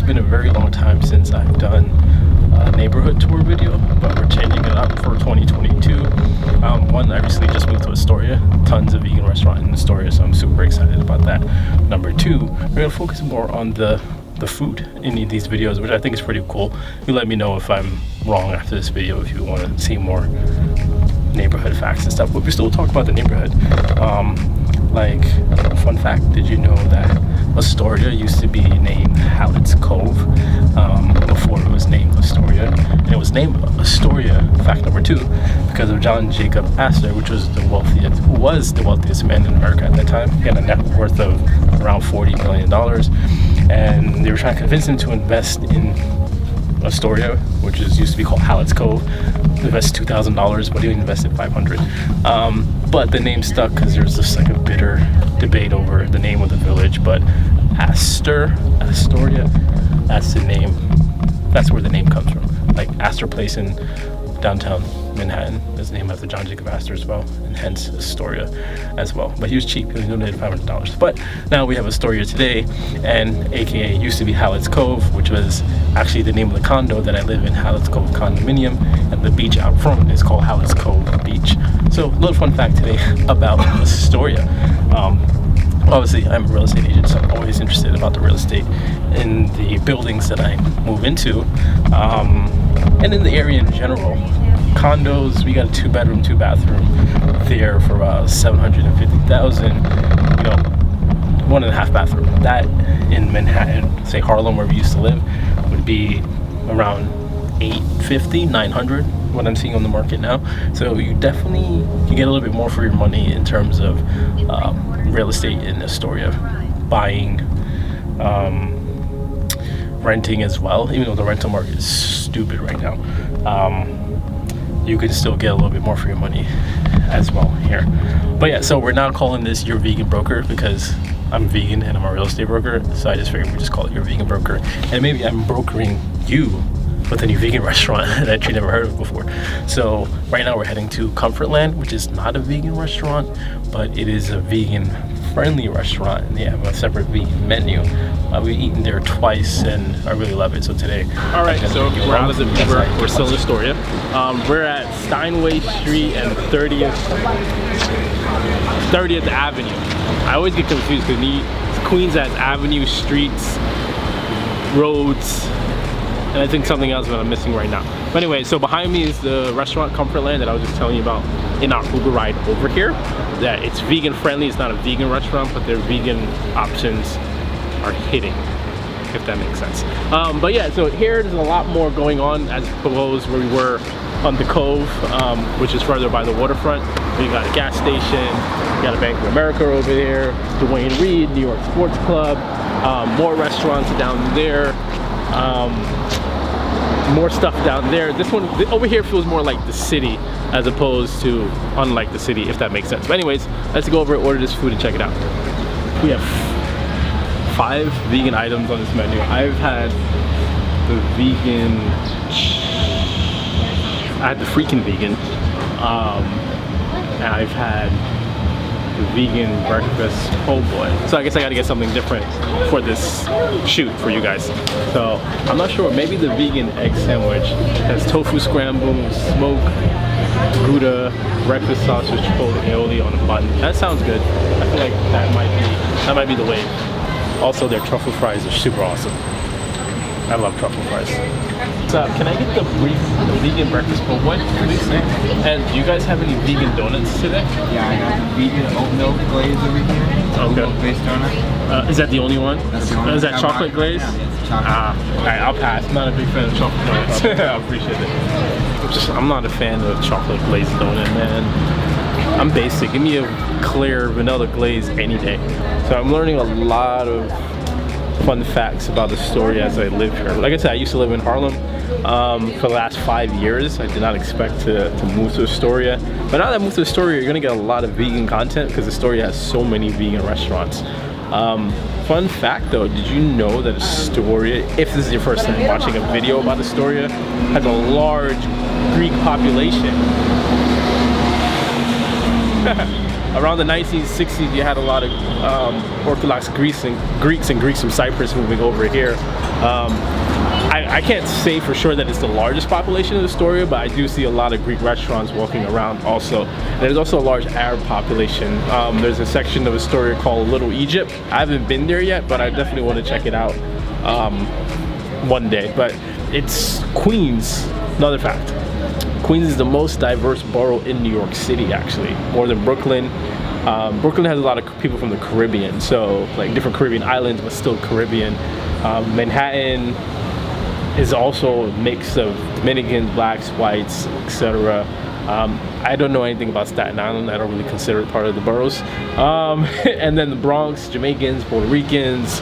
it's been a very long time since I've done a neighborhood tour video, but we're changing it up for 2022. One, I recently just moved to Astoria. Tons of vegan restaurant in Astoria, so I'm super excited about that. Number two, we're gonna focus more on the food in these videos, which I think is pretty cool. You let me know if I'm wrong after this video, if you want to see more neighborhood facts and stuff, but we still talk about the neighborhood. Like, fun fact, did you know that Astoria used to be named Hallett's Cove before it was named Astoria? And it was named Astoria, fact number two, because of John Jacob Astor, which was the wealthiest man in America at that time. He had a net worth of around $40 million, and they were trying to convince him to invest in Astoria, which used to be called Hallett's Cove. Invest $2,000, but he invested $500. But the name stuck because there was just like a bitter debate over the name of the village. But Astoria, that's the name. That's where the name comes from. Like Astor Place in downtown Manhattan is named after John Jacob Astor as well, and hence Astoria as well. But he was cheap, he was donated $500. But now we have Astoria today, and aka used to be Hallett's Cove, which was actually the name of the condo that I live in, Hallett's Cove condominium, and the beach out front is called Hallett's Cove Beach. So a little fun fact today about Astoria. Obviously, I'm a real estate agent, so I'm always interested about the real estate in the buildings that I move into, and in the area in general. Condos, we got a 2-bedroom, 2-bathroom there for about $750,000. You know, 1.5 bathroom. That in Manhattan, say Harlem, where we used to live, would be around $850, $900. What I'm seeing on the market now. So you definitely can get a little bit more for your money in terms of real estate in Astoria, buying, renting as well. Even though the rental market is stupid right now, you can still get a little bit more for your money as well here. But yeah, so we're now calling this Your Vegan Broker because I'm vegan and I'm a real estate broker. So I just figured we just call it Your Vegan Broker, and maybe I'm brokering you with a new vegan restaurant that you never heard of before. So right now we're heading to Comfortland, which is not a vegan restaurant, but it is a vegan friendly restaurant, and they have a separate vegan menu. We've eaten there twice and I really love it. So today, all right, so we're out of the Uber. We're still in Astoria. We're at Steinway Street and 30th Avenue. I always get confused because Queens has Avenue, streets, roads, and I think something else that I'm missing right now. But anyway, so behind me is the restaurant Comfortland that I was just telling you about in our Uber ride over here. That it's vegan friendly, it's not a vegan restaurant, but their vegan options are hitting, if that makes sense. But yeah, so here there's a lot more going on as opposed where we were on the Cove, which is further by the waterfront. We got a gas station, we got a Bank of America over there, Dwayne Reed, New York Sports Club, more restaurants down there. More stuff down there. This one over here feels more like the city as opposed to unlike the city, if that makes sense. But anyways, let's go over and order this food and check it out. We have 5 vegan items on this menu. I've had the vegan, I had the freaking vegan, and I've had the vegan breakfast. Oh boy. So I guess I gotta get something different for this shoot for you guys. So I'm not sure, maybe the vegan egg sandwich has tofu scramble, smoked Gouda, breakfast sausage, chipotle aioli on a bun. That sounds good. I feel like that might be the way. Also, their truffle fries are super awesome. I love truffle fries. So can I get the vegan breakfast po' boy, please? And do you guys have any vegan donuts today? Yeah, I got the vegan oat milk glaze over here. Oat milk glazed donut. Is that the only one? That's the only one. Is that chocolate glaze? Yeah, it's chocolate. Alright, I'll pass. I'm not a big fan of chocolate donuts. I appreciate it. I'm not a fan of chocolate glazed donut, man. I'm basic. Give me a clear vanilla glaze any day. So I'm learning a lot of fun facts about Astoria as I live here. Like I said, I used to live in Harlem for the last 5 years. I did not expect to move to Astoria. But now that I moved to Astoria, you're gonna get a lot of vegan content because Astoria has so many vegan restaurants. Fun fact though, did you know that Astoria, if this is your first time watching a video about Astoria, has a large Greek population? around the 1960s, you had a lot of Orthodox Greeks and Greeks from Cyprus moving over here. I can't say for sure that it's the largest population of Astoria, but I do see a lot of Greek restaurants walking around also. And there's also a large Arab population. There's a section of Astoria called Little Egypt. I haven't been there yet, but I definitely want to check it out one day. But it's Queens, another fact. Queens is the most diverse borough in New York City, actually, more than Brooklyn. Brooklyn has a lot of people from the Caribbean, so like different Caribbean islands, but still Caribbean. Manhattan is also a mix of Dominicans, blacks, whites, etc. I don't know anything about Staten Island. I don't really consider it part of the boroughs. And then the Bronx, Jamaicans, Puerto Ricans.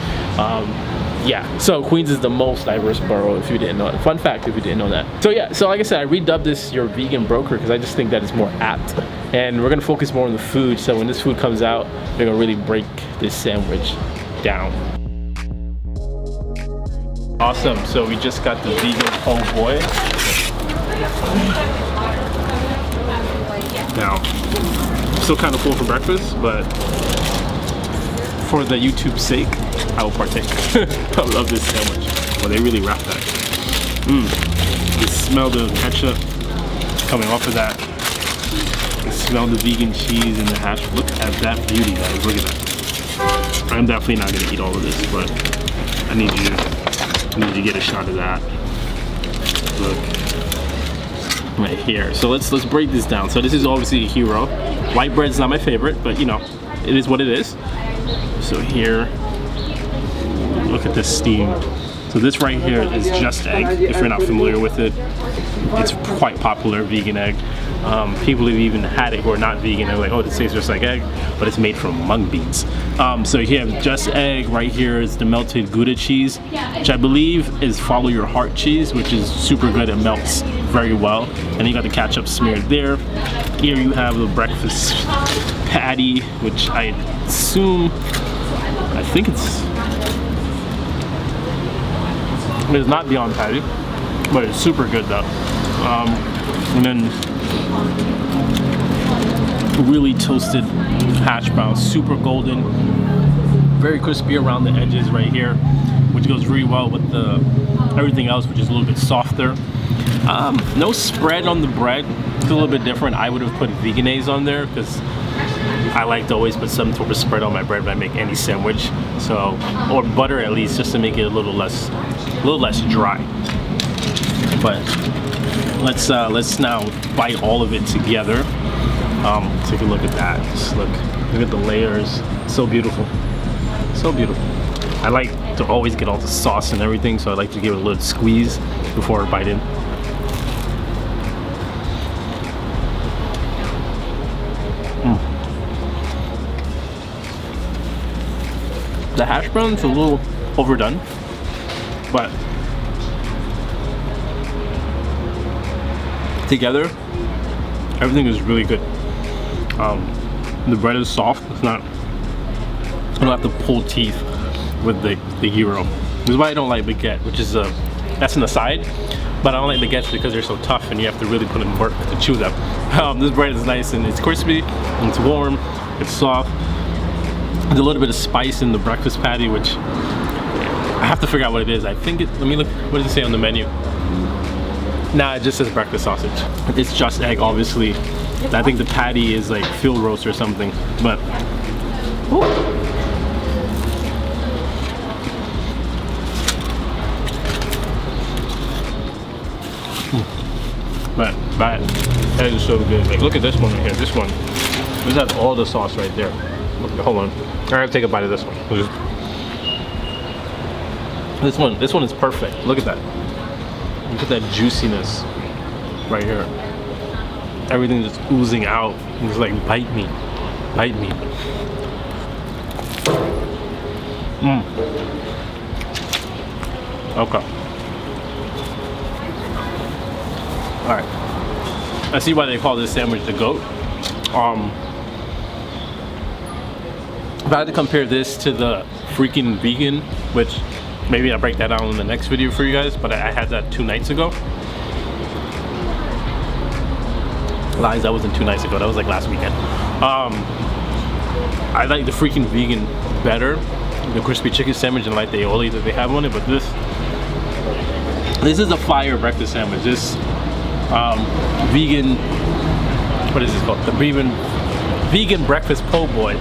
Yeah, so Queens is the most diverse borough, if you didn't know it. Fun fact if you didn't know that. So yeah, so like I said, I redubbed this Your Vegan Broker because I just think that it's more apt. And we're gonna focus more on the food, so when this food comes out, we're gonna really break this sandwich down. Awesome, so we just got the vegan po' boy. Now, I'm still kind of full for breakfast, but for the YouTube's sake, I will partake. I love this sandwich. Well, they really wrap that. You smell the ketchup coming off of that. You smell the vegan cheese and the hash. Look at that beauty, guys. Look at that. I'm definitely not gonna eat all of this, but I need you to get a shot of that. Look. Right here. So let's break this down. So this is obviously a hero. White bread's not my favorite, but you know, it is what it is. So here, look at this steam. So this right here is Just Egg. If you're not familiar with it, it's quite popular vegan egg. People who've even had it who are not vegan, they're like, oh, this tastes just like egg, but it's made from mung beans. So you have Just Egg. Right here is the melted Gouda cheese, which I believe is Follow Your Heart cheese, which is super good. It melts very well. And you got the ketchup smeared there. Here you have the breakfast patty, which I assume, I think it's not Beyond Patty, but it's super good though. And then really toasted hash browns, super golden, very crispy around the edges right here, which goes really well with the everything else, which is a little bit softer. No spread on the bread. It's a little bit different. I would have put veganese on there because I like to always put some sort of spread on my bread when I make any sandwich. So, or butter at least, just to make it a little less dry. But let's now bite all of it together. Take a look at that. Just look at the layers. So beautiful. So beautiful. I like to always get all the sauce and everything, so I like to give it a little squeeze before I bite in. The hash brown's a little overdone, but together, everything is really good. The bread is soft. It's not. I don't have to pull teeth with the gyro. This is why I don't like baguette, which is that's an aside. But I don't like baguettes because they're so tough and you have to really put in work to chew them. This bread is nice and it's crispy, and it's warm, it's soft. There's a little bit of spice in the breakfast patty, which I have to figure out what it is. I think let me look, what does it say on the menu? Nah, it just says breakfast sausage. It's Just Egg, obviously. I think the patty is like field roast or something, but But that is so good. Like, look at this one right here. This has all the sauce right there. Hold on, I gotta take a bite of this one. This one is perfect. Look at that. Look at that juiciness right here. Everything just oozing out. It's like, bite me, bite me. Okay. All right. I see why they call this sandwich the GOAT. If I had to compare this to the freaking vegan, which maybe I'll break that down in the next video for you guys, but I had that 2 nights ago. Lies, that wasn't 2 nights ago, that was like last weekend. I like the freaking vegan better, the crispy chicken sandwich, and like the aioli that they have on it. But this is a fire breakfast sandwich. This vegan, what is this called? The vegan breakfast po' boy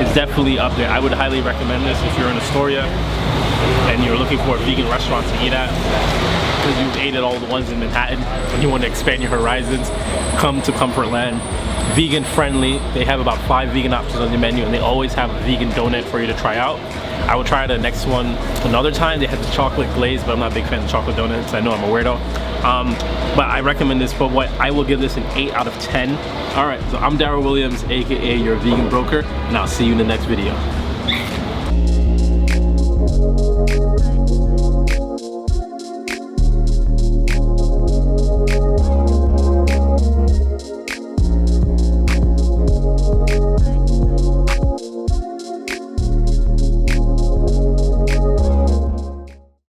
is definitely up there. I would highly recommend this if you're in Astoria and you're looking for a vegan restaurant to eat at, because you've ate at all the ones in Manhattan and you want to expand your horizons. Come to Comfortland. Vegan friendly. They have about 5 vegan options on the menu, and they always have a vegan donut for you to try out. I will try the next one another time. They have the chocolate glaze, but I'm not a big fan of chocolate donuts. I know I'm a weirdo. But I recommend this, but what I will give this an 8 out of 10. Alright, so I'm Darryl Williams, aka your vegan broker, and I'll see you in the next video.